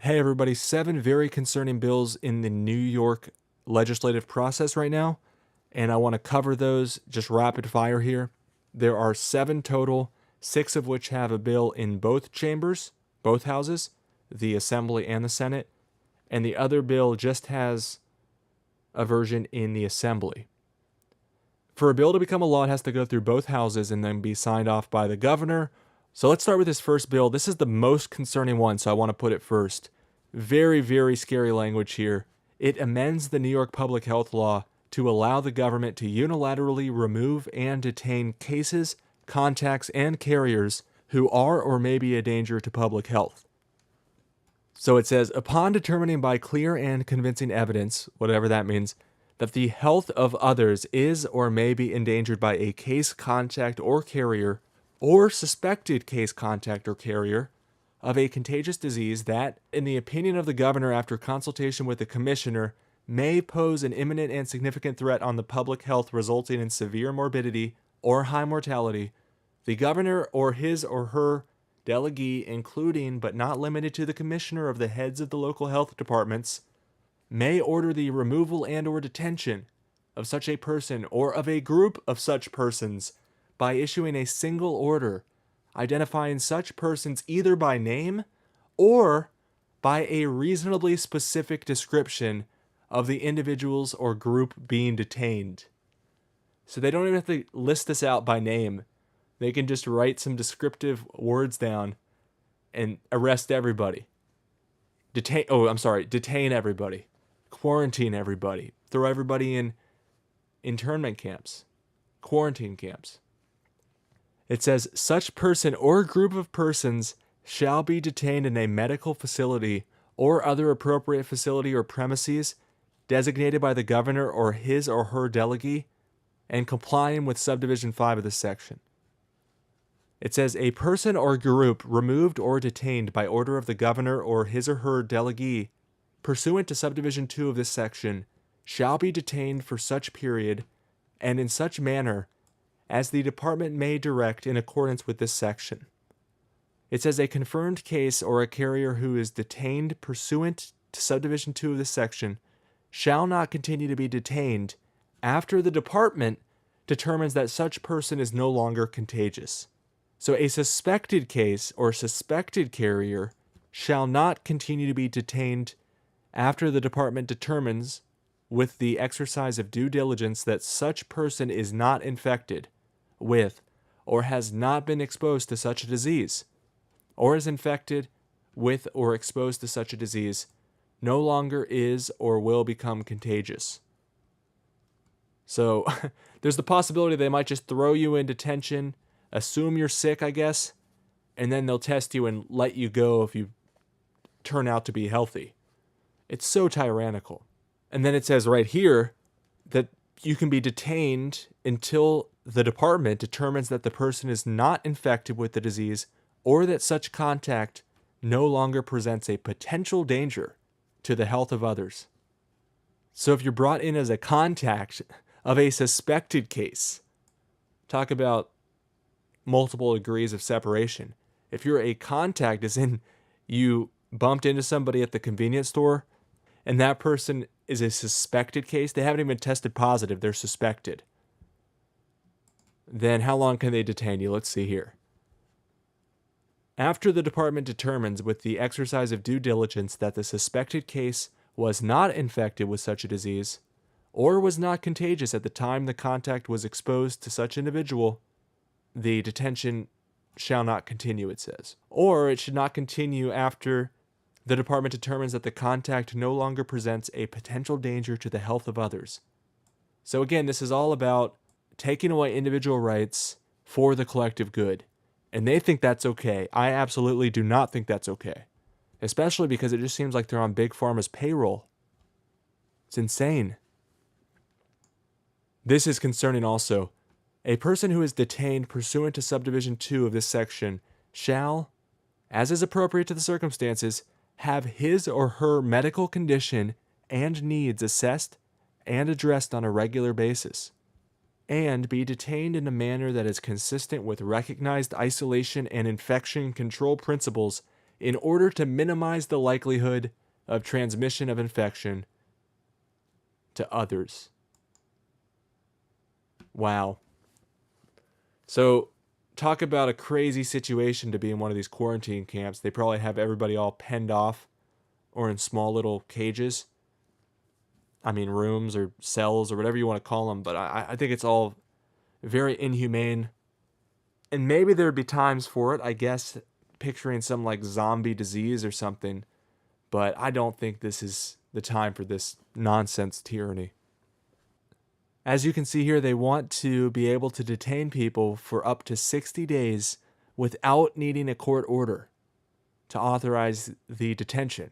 Hey everybody, 7 very concerning bills in the New York legislative process right now, and I want to cover those just rapid fire here. There are 7 total, 6 of which have a bill in both chambers, both houses, the Assembly and the Senate, and the other bill just has a version in the Assembly. For a bill to become a law, it has to go through both houses and then be signed off by the governor. So let's start with this first bill. This is the most concerning one, so I want to put it first. Very, very scary language here. It amends the New York public health law to allow the government to unilaterally remove and detain cases, contacts, and carriers who are or may be a danger to public health. So it says, upon determining by clear and convincing evidence, whatever that means, that the health of others is or may be endangered by a case, contact, or carrier, or suspected case, contact, or carrier of a contagious disease that, in the opinion of the governor after consultation with the commissioner, may pose an imminent and significant threat on the public health resulting in severe morbidity or high mortality, the governor or his or her delegee, including but not limited to the commissioner of the heads of the local health departments, may order the removal and or detention of such a person or of a group of such persons by issuing a single order identifying such persons either by name or by a reasonably specific description of the individuals or group being detained. So they don't even have to list this out by name. They can just write some descriptive words down and arrest everybody. Detain everybody. Quarantine everybody. Throw everybody in internment camps. Quarantine camps. It says, such person or group of persons shall be detained in a medical facility or other appropriate facility or premises designated by the governor or his or her delegee and complying with subdivision 5 of this section. It says, a person or group removed or detained by order of the governor or his or her delegee pursuant to subdivision 2 of this section shall be detained for such period and in such manner as the department may direct in accordance with this section. It says a confirmed case or a carrier who is detained pursuant to subdivision 2 of this section shall not continue to be detained after the department determines that such person is no longer contagious. So a suspected case or suspected carrier shall not continue to be detained after the department determines with the exercise of due diligence that such person is not infected with or has not been exposed to such a disease, or is infected with or exposed to such a disease, no longer is or will become contagious. So there's the possibility they might just throw you in detention, assume you're sick, I guess, and then they'll test you and let you go if you turn out to be healthy. It's so tyrannical. And then it says right here that you can be detained until the department determines that the person is not infected with the disease or that such contact no longer presents a potential danger to the health of others. So if you're brought in as a contact of a suspected case, talk about multiple degrees of separation. If you're a contact, as in you bumped into somebody at the convenience store and that person is a suspected case, they haven't even tested positive, they're suspected, then how long can they detain you? Let's see here. After the department determines with the exercise of due diligence that the suspected case was not infected with such a disease or was not contagious at the time the contact was exposed to such individual, the detention shall not continue, it says. Or it should not continue after the department determines that the contact no longer presents a potential danger to the health of others. So again, this is all about taking away individual rights for the collective good. And they think that's okay. I absolutely do not think that's okay. Especially because it just seems like they're on Big Pharma's payroll. It's insane. This is concerning also. A person who is detained pursuant to subdivision 2 of this section shall, as is appropriate to the circumstances, have his or her medical condition and needs assessed and addressed on a regular basis, and be detained in a manner that is consistent with recognized isolation and infection control principles in order to minimize the likelihood of transmission of infection to others. Wow. So, talk about a crazy situation to be in one of these quarantine camps. They probably have everybody all penned off or in small little cages. I mean, rooms or cells or whatever you want to call them. But I think it's all very inhumane. And maybe there'd be times for it, I guess, picturing some like zombie disease or something. But I don't think this is the time for this nonsense tyranny. As you can see here, they want to be able to detain people for up to 60 days without needing a court order to authorize the detention.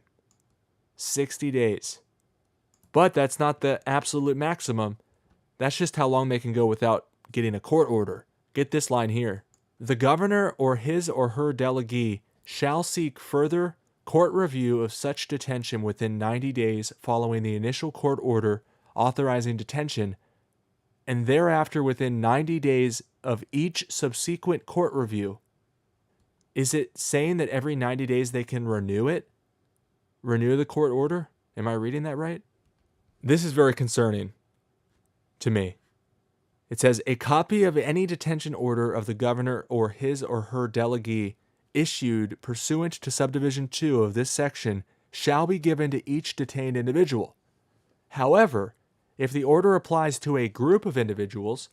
60 days. But that's not the absolute maximum. That's just how long they can go without getting a court order. Get this line here. The governor or his or her delegee shall seek further court review of such detention within 90 days following the initial court order authorizing detention, and thereafter within 90 days of each subsequent court review. Is it saying that every 90 days they can renew it? Renew the court order? Am I reading that right? This is very concerning to me. It says, a copy of any detention order of the governor or his or her delegee issued pursuant to subdivision 2 of this section shall be given to each detained individual. However, if the order applies to a group of individuals,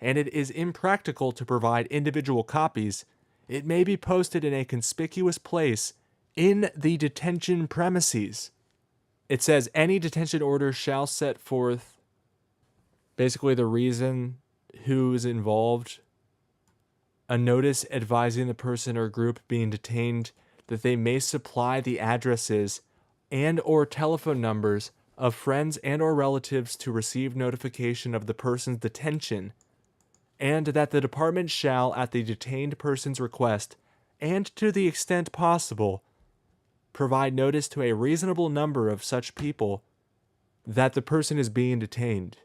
and it is impractical to provide individual copies, it may be posted in a conspicuous place in the detention premises. It says any detention order shall set forth basically the reason, who is involved, a notice advising the person or group being detained that they may supply the addresses and or telephone numbers of friends and or relatives to receive notification of the person's detention, and that the department shall, at the detained person's request, and to the extent possible, provide notice to a reasonable number of such people that the person is being detained.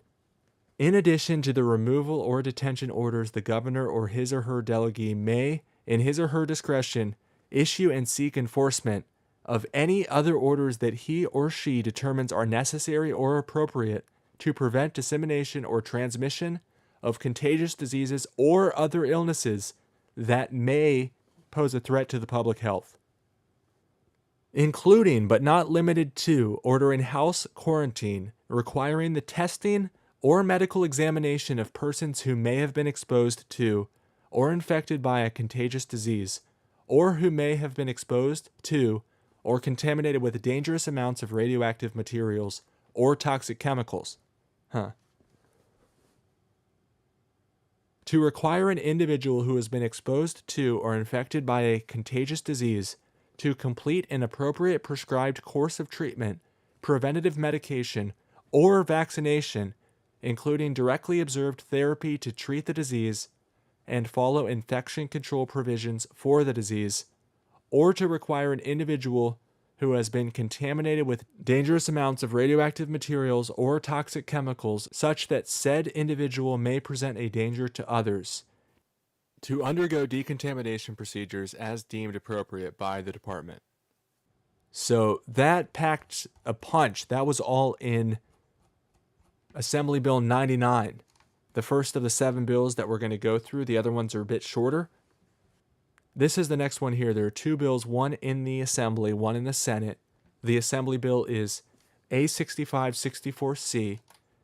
In addition to the removal or detention orders, the governor or his or her delegee may, in his or her discretion, issue and seek enforcement of any other orders that he or she determines are necessary or appropriate to prevent dissemination or transmission of contagious diseases or other illnesses that may pose a threat to the public health, including but not limited to ordering house quarantine, requiring the testing or medical examination of persons who may have been exposed to or infected by a contagious disease, or who may have been exposed to or contaminated with dangerous amounts of radioactive materials or toxic chemicals. To require an individual who has been exposed to or infected by a contagious disease to complete an appropriate prescribed course of treatment, preventative medication, or vaccination, including directly observed therapy to treat the disease and follow infection control provisions for the disease, or to require an individual who has been contaminated with dangerous amounts of radioactive materials or toxic chemicals such that said individual may present a danger to others, to undergo decontamination procedures as deemed appropriate by the department. So that packed a punch. That was all in Assembly Bill 99, the first of the 7 bills that we're going to go through. The other ones are a bit shorter. This is the next one here. There are 2 bills, one in the Assembly, one in the Senate. The Assembly bill is A6564C.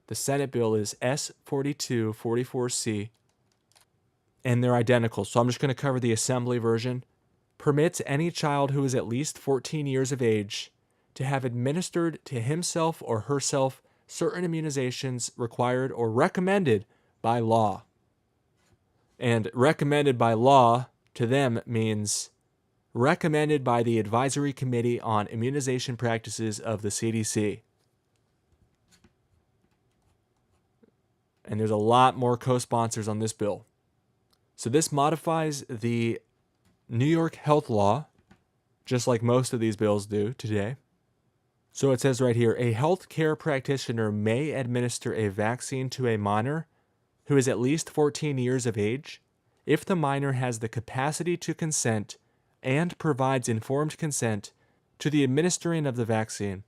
The Senate bill is S4244C. And they're identical. So I'm just going to cover the Assembly version. Permits any child who is at least 14 years of age to have administered to himself or herself certain immunizations required or recommended by law. And recommended by law to them means recommended by the Advisory Committee on Immunization Practices of the CDC. And there's a lot more co-sponsors on this bill. So this modifies the New York health law, just like most of these bills do today. So it says right here, a health care practitioner may administer a vaccine to a minor who is at least 14 years of age if the minor has the capacity to consent and provides informed consent to the administering of the vaccine.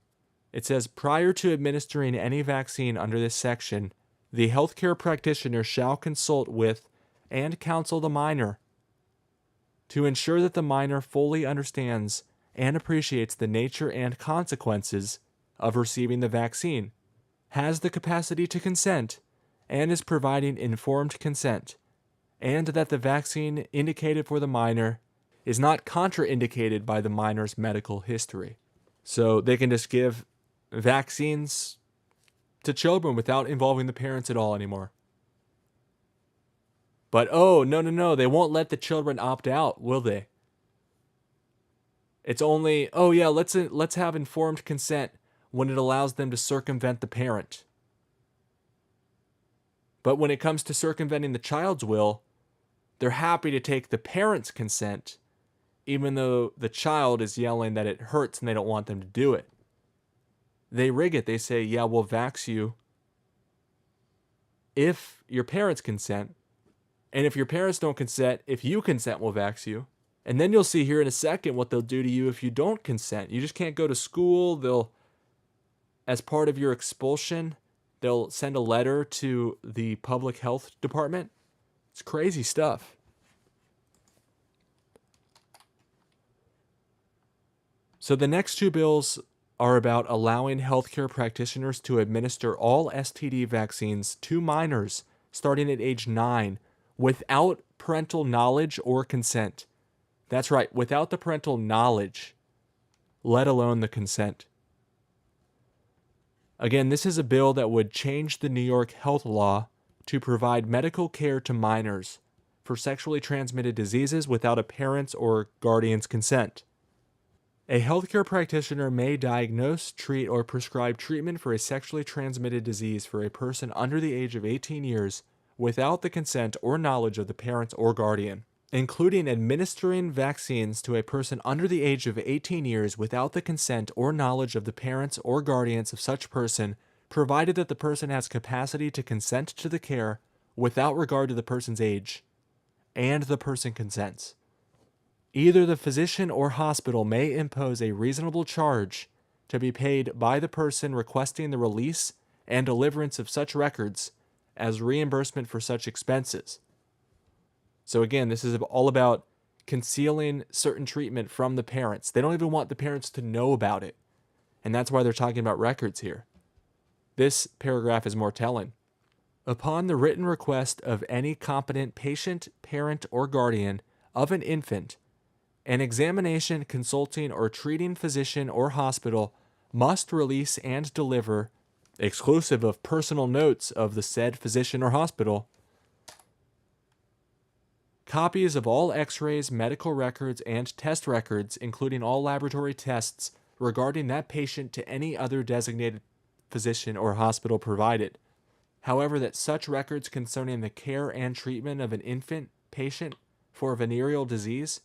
It says, prior to administering any vaccine under this section, the healthcare practitioner shall consult with and counsel the minor to ensure that the minor fully understands and appreciates the nature and consequences of receiving the vaccine, has the capacity to consent, and is providing informed consent, and that the vaccine indicated for the minor is not contraindicated by the minor's medical history. So they can just give vaccines to children without involving the parents at all anymore. But no, they won't let the children opt out, will they? It's only, let's have informed consent when it allows them to circumvent the parent. But when it comes to circumventing the child's will, they're happy to take the parent's consent, even though the child is yelling that it hurts and they don't want them to do it. They rig it. They say, yeah, we'll vax you if your parents consent. And if your parents don't consent, if you consent, we'll vax you. And then you'll see here in a second what they'll do to you if you don't consent. You just can't go to school. As part of your expulsion, they'll send a letter to the public health department. It's crazy stuff. So the next two bills are about allowing healthcare practitioners to administer all STD vaccines to minors starting at age 9 without parental knowledge or consent. That's right, without the parental knowledge, let alone the consent. Again, this is a bill that would change the New York health law to provide medical care to minors for sexually transmitted diseases without a parent's or guardian's consent. A healthcare practitioner may diagnose, treat, or prescribe treatment for a sexually transmitted disease for a person under the age of 18 years without the consent or knowledge of the parent or guardian, including administering vaccines to a person under the age of 18 years without the consent or knowledge of the parents or guardians of such person, provided that the person has capacity to consent to the care without regard to the person's age, and the person consents. Either the physician or hospital may impose a reasonable charge to be paid by the person requesting the release and deliverance of such records as reimbursement for such expenses. So again, this is all about concealing certain treatment from the parents. They don't even want the parents to know about it. And that's why they're talking about records here. This paragraph is more telling. Upon the written request of any competent patient, parent, or guardian of an infant, an examination, consulting, or treating physician or hospital must release and deliver, exclusive of personal notes of the said physician or hospital, copies of all x-rays, medical records, and test records, including all laboratory tests regarding that patient to any other designated physician or hospital provided. However, that such records concerning the care and treatment of an infant patient for venereal disease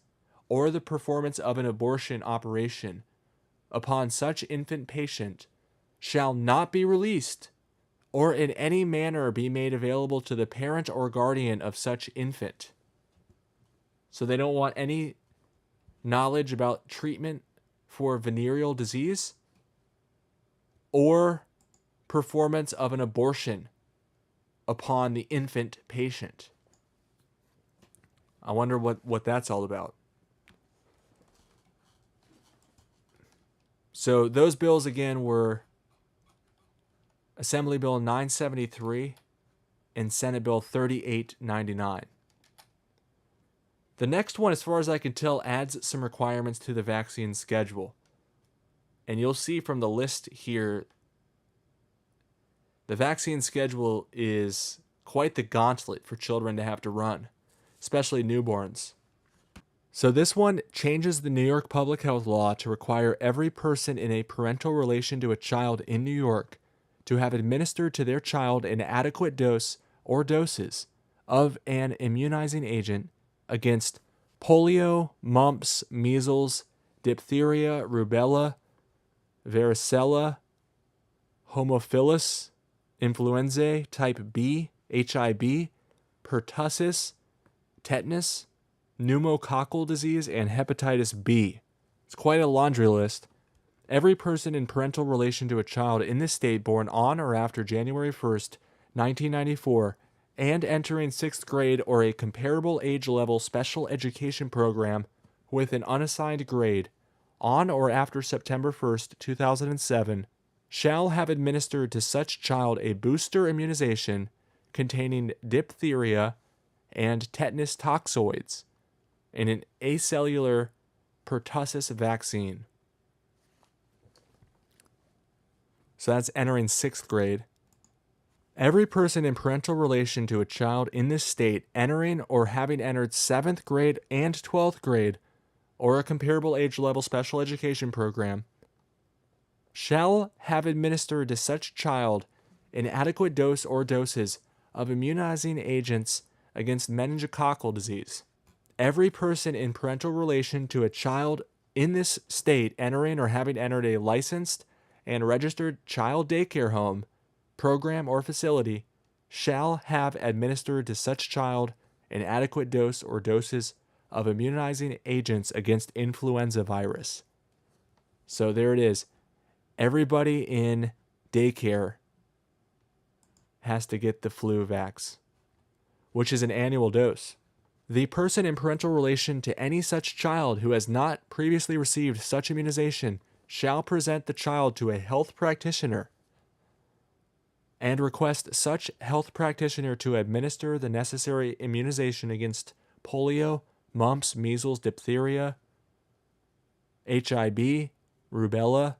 or the performance of an abortion operation upon such infant patient shall not be released or in any manner be made available to the parent or guardian of such infant. So they don't want any knowledge about treatment for venereal disease or performance of an abortion upon the infant patient. I wonder what that's all about. So those bills again were Assembly Bill 973 and Senate Bill 3899. The next one, as far as I can tell, adds some requirements to the vaccine schedule. And you'll see from the list here, the vaccine schedule is quite the gauntlet for children to have to run, especially newborns. So this one changes the New York public health law to require every person in a parental relation to a child in New York to have administered to their child an adequate dose or doses of an immunizing agent against polio, mumps, measles, diphtheria, rubella, varicella, Haemophilus influenzae type B, HIB, pertussis, tetanus, pneumococcal disease, and hepatitis B. It's quite a laundry list. Every person in parental relation to a child in this state born on or after January 1st, 1994, and entering 6th grade or a comparable age level special education program with an unassigned grade on or after September 1st, 2007, shall have administered to such child a booster immunization containing diphtheria and tetanus toxoids in an acellular pertussis vaccine. So that's entering 6th grade. Every person in parental relation to a child in this state entering or having entered 7th grade and 12th grade or a comparable age level special education program shall have administered to such child an adequate dose or doses of immunizing agents against meningococcal disease. Every person in parental relation to a child in this state entering or having entered a licensed and registered child daycare home, program, or facility shall have administered to such child an adequate dose or doses of immunizing agents against influenza virus. So there it is. Everybody in daycare has to get the flu vax, which is an annual dose. The person in parental relation to any such child who has not previously received such immunization shall present the child to a health practitioner and request such health practitioner to administer the necessary immunization against polio, mumps, measles, diphtheria, HIV, rubella,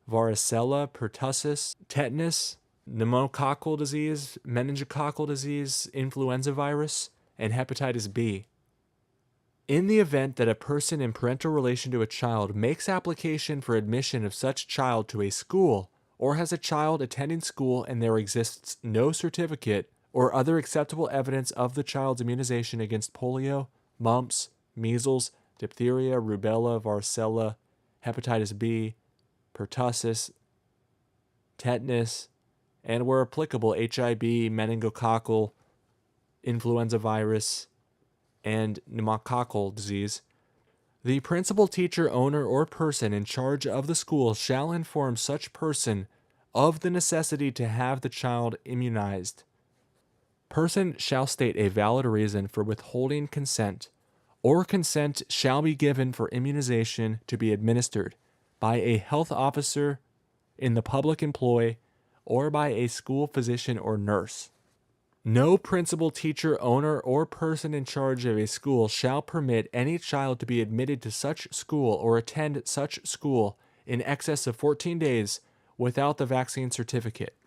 varicella, pertussis, tetanus, pneumococcal disease, meningococcal disease, influenza virus, and hepatitis B. In the event that a person in parental relation to a child makes application for admission of such child to a school, or has a child attending school and there exists no certificate or other acceptable evidence of the child's immunization against polio, mumps, measles, diphtheria, rubella, varicella, hepatitis B, pertussis, tetanus, and where applicable, HIV, meningococcal, influenza virus, and pneumococcal disease, the principal teacher, owner, or person in charge of the school shall inform such person of the necessity to have the child immunized. Person shall state a valid reason for withholding consent, or consent shall be given for immunization to be administered by a health officer in the public employ or by a school physician or nurse. No principal, teacher, owner, or person in charge of a school shall permit any child to be admitted to such school or attend such school in excess of 14 days without the vaccine certificate.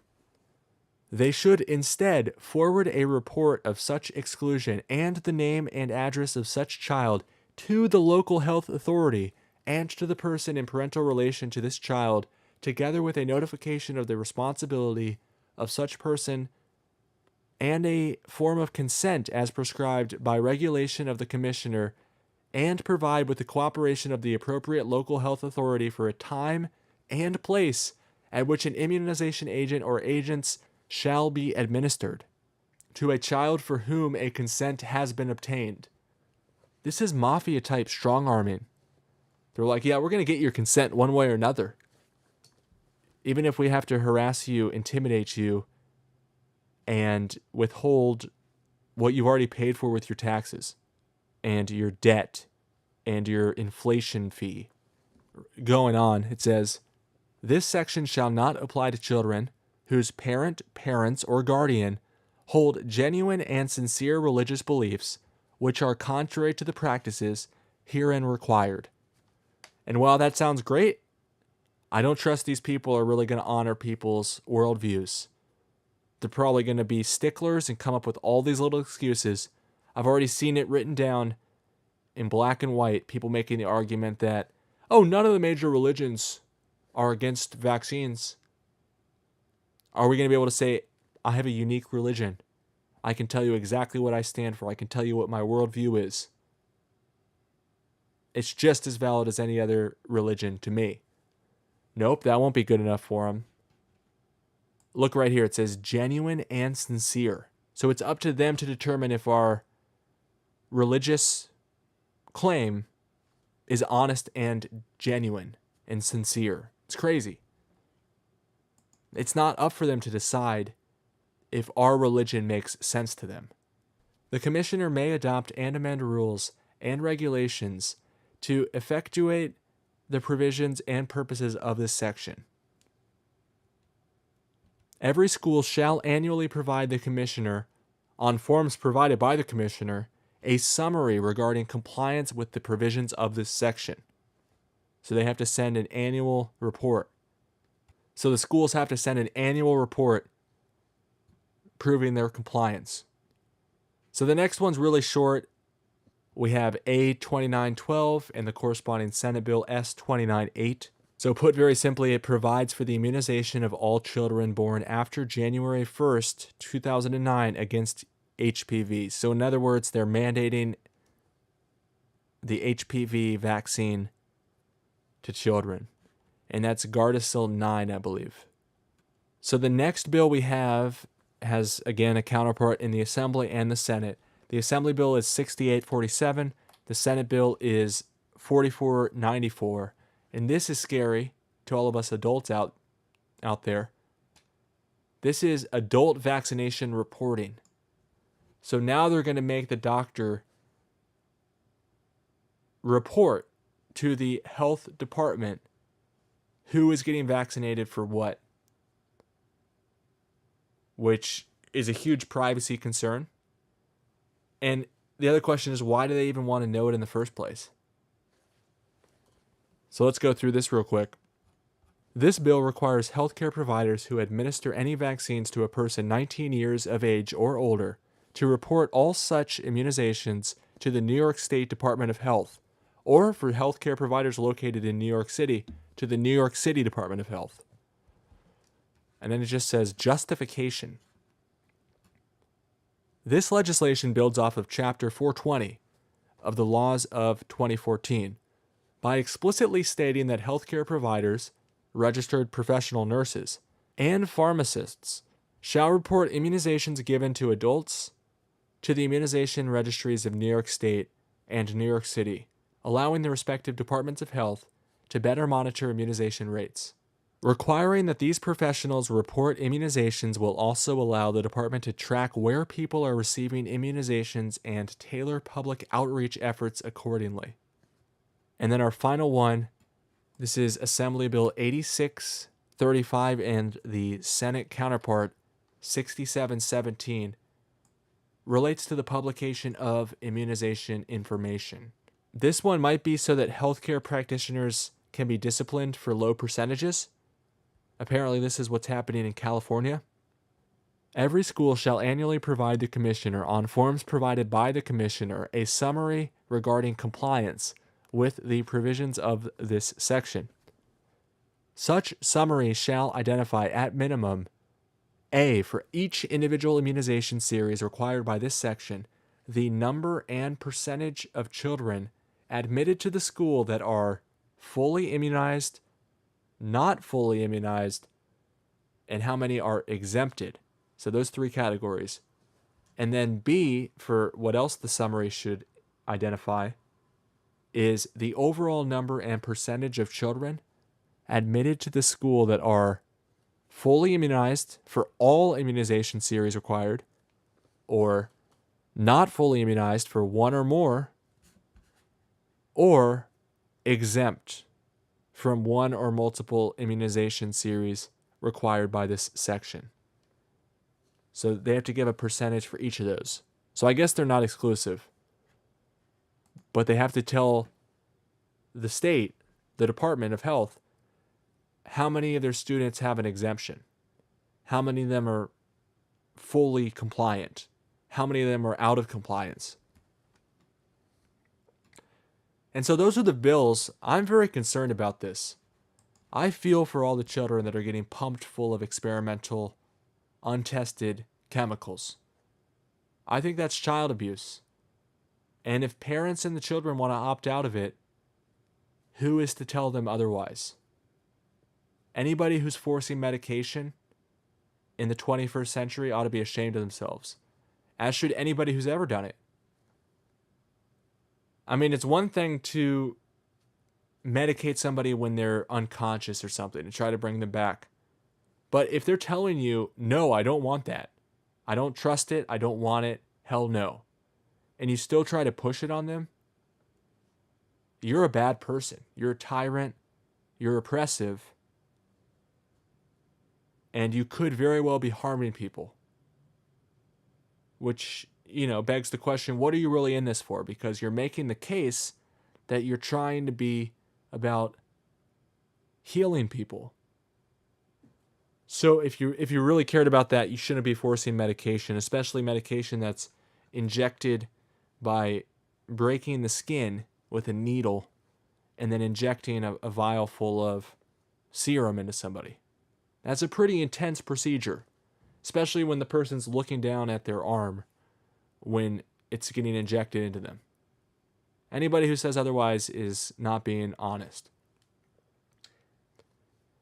They should instead forward a report of such exclusion and the name and address of such child to the local health authority and to the person in parental relation to this child, together with a notification of the responsibility of such person and a form of consent as prescribed by regulation of the commissioner, and provide with the cooperation of the appropriate local health authority for a time and place at which an immunization agent or agents shall be administered to a child for whom a consent has been obtained. This is mafia-type strong-arming. They're like, yeah, we're going to get your consent one way or another. Even if we have to harass you, intimidate you, and withhold what you've already paid for with your taxes and your debt and your inflation fee. Going on, it says, this section shall not apply to children whose parent, parents, or guardian hold genuine and sincere religious beliefs which are contrary to the practices herein required. And while that sounds great, I don't trust these people are really going to honor people's worldviews. They're probably going to be sticklers and come up with all these little excuses. I've already seen it written down in black and white, people making the argument that, oh, none of the major religions are against vaccines. Are we going to be able to say, I have a unique religion? I can tell you exactly what I stand for. I can tell you what my worldview is. It's just as valid as any other religion to me. Nope, that won't be good enough for them. Look right here. It says genuine and sincere. So it's up to them to determine if our religious claim is honest and genuine and sincere. It's crazy. It's not up for them to decide if our religion makes sense to them. The commissioner may adopt and amend rules and regulations to effectuate the provisions and purposes of this section. Every school shall annually provide the commissioner, on forms provided by the commissioner, a summary regarding compliance with the provisions of this section. So they have to send an annual report. So the schools have to send an annual report proving their compliance. So the next one's really short. We have A2912 and the corresponding Senate Bill S298. So put very simply, it provides for the immunization of all children born after January 1st, 2009 against HPV. So in other words, they're mandating the HPV vaccine to children. And that's Gardasil 9, I believe. So the next bill we have has, again, a counterpart in the Assembly and the Senate. The Assembly bill is 6847. The Senate bill is 4494. And this is scary to all of us adults out there. This is adult vaccination reporting. So now they're going to make the doctor report to the health department who is getting vaccinated for what, which is a huge privacy concern. And the other question is, why do they even want to know it in the first place? So let's go through this real quick. This bill requires healthcare providers who administer any vaccines to a person 19 years of age or older to report all such immunizations to the New York State Department of Health, or for healthcare providers located in New York City, to the New York City Department of Health. And then it just says justification. This legislation builds off of Chapter 420 of the laws of 2014 by explicitly stating that healthcare providers, registered professional nurses, and pharmacists shall report immunizations given to adults to the immunization registries of New York State and New York City, allowing the respective departments of health to better monitor immunization rates. Requiring that these professionals report immunizations will also allow the department to track where people are receiving immunizations and tailor public outreach efforts accordingly. And then our final one, this is Assembly Bill 8635 and the Senate counterpart 6717, relates to the publication of immunization information. This one might be so that healthcare practitioners can be disciplined for low percentages. Apparently this is what's happening in California. Every school shall annually provide the commissioner, on forms provided by the commissioner, a summary regarding compliance with the provisions of this section. Such summary shall identify at minimum A, for each individual immunization series required by this section, the number and percentage of children admitted to the school that are fully immunized, not fully immunized, and how many are exempted. So those three categories. And then B, for what else the summary should identify, is the overall number and percentage of children admitted to the school that are fully immunized for all immunization series required, or not fully immunized for one or more, or exempt from one or multiple immunization series required by this section. So they have to give a percentage for each of those. So I guess they're not exclusive, but they have to tell the state, the Department of Health, how many of their students have an exemption, how many of them are fully compliant, how many of them are out of compliance. And so those are the bills. I'm very concerned about this. I feel for all the children that are getting pumped full of experimental, untested chemicals. I think that's child abuse. And if parents and the children want to opt out of it, who is to tell them otherwise? Anybody who's forcing medication in the 21st century ought to be ashamed of themselves, as should anybody who's ever done it. I mean, it's one thing to medicate somebody when they're unconscious or something and try to bring them back. But if they're telling you, no, I don't want that, I don't trust it, I don't want it, hell no, and you still try to push it on them, you're a bad person. You're a tyrant. You're oppressive. And you could very well be harming people. Which, begs the question, what are you really in this for? Because you're making the case that you're trying to be about healing people. So if you really cared about that, you shouldn't be forcing medication, especially medication that's injected by breaking the skin with a needle and then injecting a vial full of serum into somebody. That's a pretty intense procedure, especially when the person's looking down at their arm when it's getting injected into them. Anybody who says otherwise is not being honest.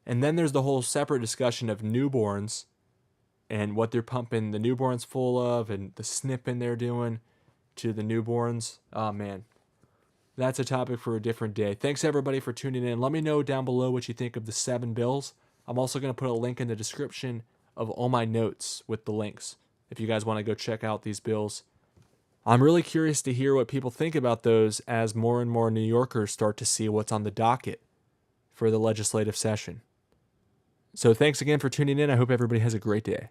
And then there's the whole separate discussion of newborns and what they're pumping the newborns full of and the snipping they're doing to the newborns. Oh, man. That's a topic for a different day. Thanks, everybody, for tuning in. Let me know down below what you think of the 7 bills. I'm also going to put a link in the description of all my notes with the links if you guys want to go check out these bills. I'm really curious to hear what people think about those as more and more New Yorkers start to see what's on the docket for the legislative session. So thanks again for tuning in. I hope everybody has a great day.